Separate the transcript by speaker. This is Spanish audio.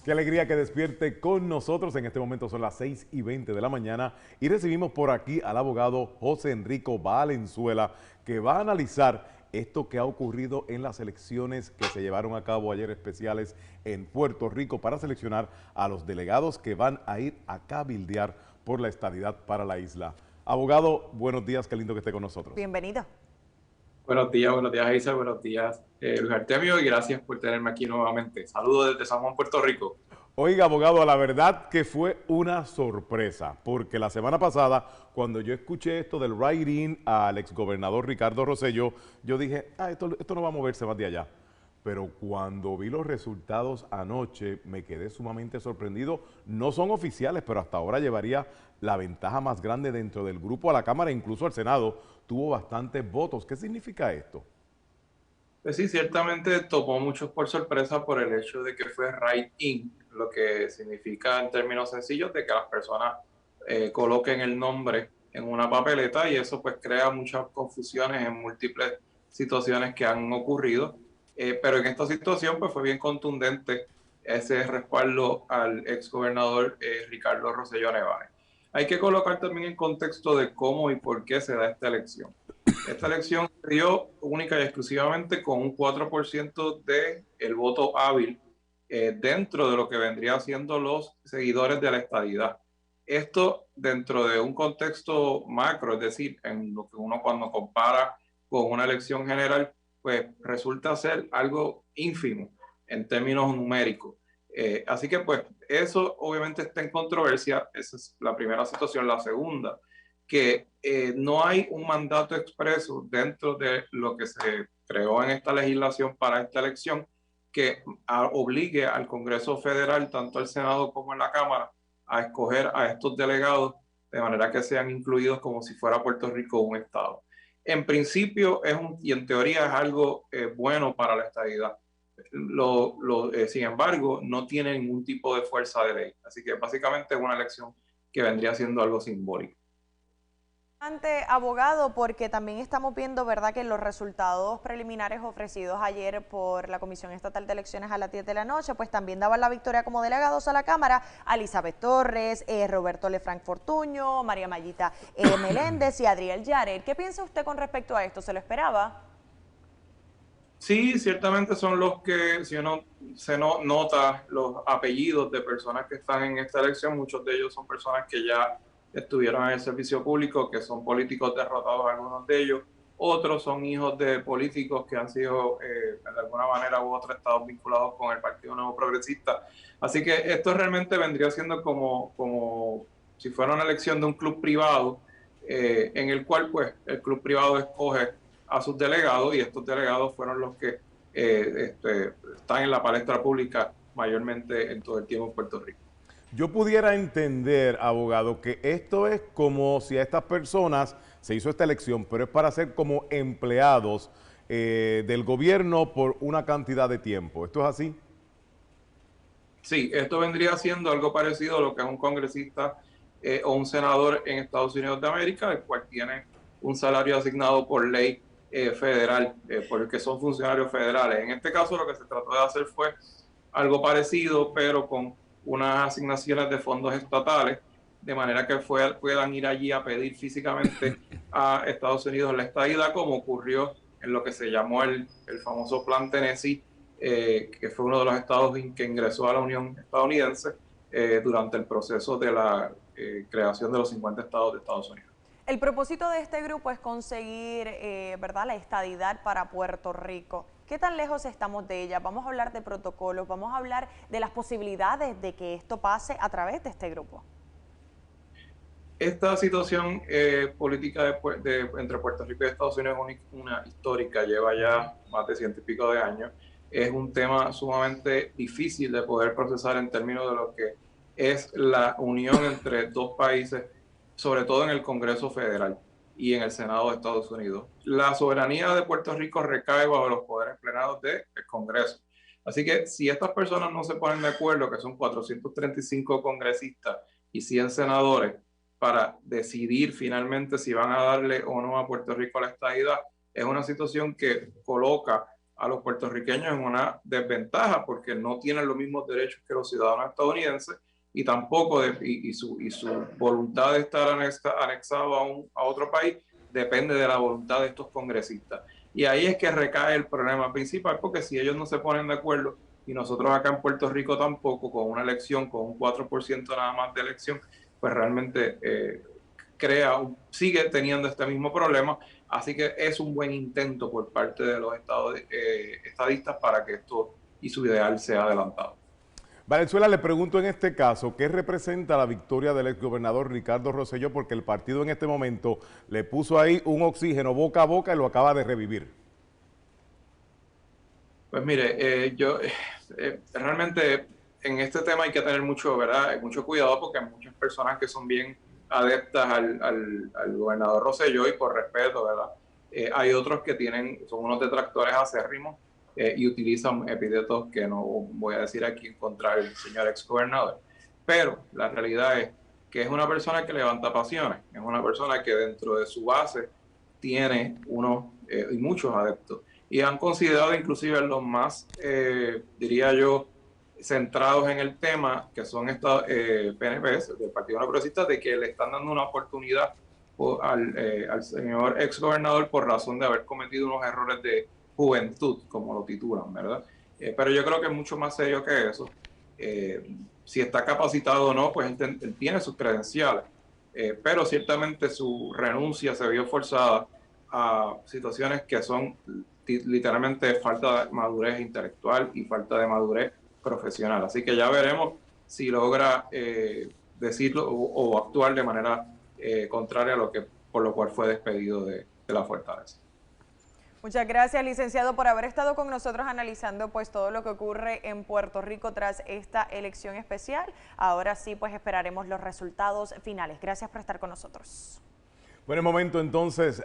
Speaker 1: Qué alegría que despierte con nosotros. En este momento son las 6:20 de la mañana y recibimos por aquí al abogado José Enrico Valenzuela, que va a analizar esto que ha ocurrido en las elecciones que se llevaron a cabo ayer especiales en Puerto Rico para seleccionar a los delegados que van a ir a cabildear por la estadidad para la isla. Abogado, buenos días, qué lindo que esté con nosotros.
Speaker 2: Bienvenido.
Speaker 3: Buenos días, Isa, buenos días, Luis Artemio, y gracias por tenerme aquí nuevamente. Saludos desde San Juan, Puerto Rico.
Speaker 1: Oiga, abogado, la verdad que fue una sorpresa, porque la semana pasada, cuando yo escuché esto del write-in al exgobernador Ricardo Rosselló, yo dije, esto no va a moverse más de allá. Pero cuando vi los resultados anoche, me quedé sumamente sorprendido. No son oficiales, pero hasta ahora llevaría la ventaja más grande dentro del grupo a la Cámara, incluso al Senado. Tuvo bastantes votos. ¿Qué significa esto?
Speaker 3: Pues sí, ciertamente tomó a muchos por sorpresa por el hecho de que fue write-in, lo que significa en términos sencillos de que las personas coloquen el nombre en una papeleta, y eso pues crea muchas confusiones en múltiples situaciones que han ocurrido. Pero en esta situación pues fue bien contundente ese respaldo al exgobernador Ricardo Rosselló Nevares. Hay que colocar también en contexto de cómo y por qué se da esta elección. Esta elección se dio única y exclusivamente con un 4% del voto hábil dentro de lo que vendría siendo los seguidores de la estadidad. Esto dentro de un contexto macro, es decir, en lo que uno cuando compara con una elección general, pues resulta ser algo ínfimo en términos numéricos. Así que pues eso obviamente está en controversia. Esa es la primera situación. La segunda, que no hay un mandato expreso dentro de lo que se creó en esta legislación para esta elección que obligue al Congreso Federal, tanto al Senado como en la Cámara, a escoger a estos delegados de manera que sean incluidos como si fuera Puerto Rico un estado. En principio y en teoría es algo bueno para la estadidad. Sin embargo, no tiene ningún tipo de fuerza de ley. Así que básicamente es una elección que vendría siendo algo simbólico.
Speaker 2: Abogado, porque también estamos viendo, ¿verdad?, que los resultados preliminares ofrecidos ayer por la Comisión Estatal de Elecciones a las 10 de la noche, pues también daban la victoria como delegados a la Cámara a Elizabeth Torres, Roberto Lefranc Fortuño, María Mayita Meléndez y Adriel Yaret. ¿Qué piensa usted con respecto a esto? ¿Se lo esperaba?
Speaker 3: Sí, ciertamente son los que, si uno nota los apellidos de personas que están en esta elección, muchos de ellos son personas que ya estuvieron en el servicio público, que son políticos derrotados, algunos de ellos. Otros son hijos de políticos que han sido de alguna manera u otra estados vinculados con el Partido Nuevo Progresista. Así que esto realmente vendría siendo como si fuera una elección de un club privado, en el cual pues el club privado escoge a sus delegados, y estos delegados fueron los que están en la palestra pública mayormente en todo el tiempo en Puerto Rico.
Speaker 1: Yo pudiera entender, abogado, que esto es como si a estas personas se hizo esta elección, pero es para ser como empleados del gobierno por una cantidad de tiempo. ¿Esto es así?
Speaker 3: Sí, esto vendría siendo algo parecido a lo que es un congresista o un senador en Estados Unidos de América, el cual tiene un salario asignado por ley federal, porque son funcionarios federales. En este caso lo que se trató de hacer fue algo parecido, pero con unas asignaciones de fondos estatales, de manera que puedan ir allí a pedir físicamente a Estados Unidos la estadidad, como ocurrió en lo que se llamó el famoso Plan Tennessee, que fue uno de los estados que ingresó a la Unión Estadounidense durante el proceso de la creación de los 50 estados de Estados Unidos.
Speaker 2: El propósito de este grupo es conseguir, ¿verdad?, la estadidad para Puerto Rico. ¿Qué tan lejos estamos de ella? Vamos a hablar de protocolos, vamos a hablar de las posibilidades de que esto pase a través de este grupo.
Speaker 3: Esta situación política entre Puerto Rico y Estados Unidos es una histórica, lleva ya más de 100 y pico de años. Es un tema sumamente difícil de poder procesar en términos de lo que es la unión entre dos países, sobre todo en el Congreso Federal y en el Senado de Estados Unidos. La soberanía de Puerto Rico recae bajo los poderes plenados del Congreso. Así que si estas personas no se ponen de acuerdo, que son 435 congresistas y 100 senadores, para decidir finalmente si van a darle o no a Puerto Rico la estadidad, es una situación que coloca a los puertorriqueños en una desventaja porque no tienen los mismos derechos que los ciudadanos estadounidenses y tampoco su voluntad de estar anexado a otro país depende de la voluntad de estos congresistas. Y ahí es que recae el problema principal, porque si ellos no se ponen de acuerdo y nosotros acá en Puerto Rico tampoco, con una elección, con un 4% nada más de elección, pues realmente sigue teniendo este mismo problema. Así que es un buen intento por parte de los estadistas para que esto y su ideal sea adelantado.
Speaker 1: Valenzuela, le pregunto en este caso, ¿qué representa la victoria del exgobernador Ricardo Rosselló? Porque el partido en este momento le puso ahí un oxígeno boca a boca y lo acaba de revivir.
Speaker 3: Pues mire, realmente en este tema hay que tener mucho, ¿verdad? Mucho cuidado porque hay muchas personas que son bien adeptas al gobernador Rosselló y por respeto, ¿verdad? Hay otros que son unos detractores acérrimos y utilizan epítetos que no voy a decir aquí en contra del señor exgobernador. Pero la realidad es que es una persona que levanta pasiones, es una persona que dentro de su base tiene y muchos adeptos. Y han considerado inclusive los más, diría yo, centrados en el tema, que son estos PNPs, del Partido No Progresista, de que le están dando una oportunidad al señor exgobernador por razón de haber cometido unos errores de juventud, como lo titulan, ¿verdad? Pero yo creo que es mucho más serio que eso. Si está capacitado o no, pues él tiene sus credenciales, pero ciertamente su renuncia se vio forzada a situaciones que son literalmente falta de madurez intelectual y falta de madurez profesional. Así que ya veremos si logra decirlo o actuar de manera contraria a por lo cual fue despedido de la fortaleza.
Speaker 2: Muchas gracias, licenciado, por haber estado con nosotros analizando pues todo lo que ocurre en Puerto Rico tras esta elección especial. Ahora sí, pues esperaremos los resultados finales. Gracias por estar con nosotros.
Speaker 1: Bueno, momento entonces.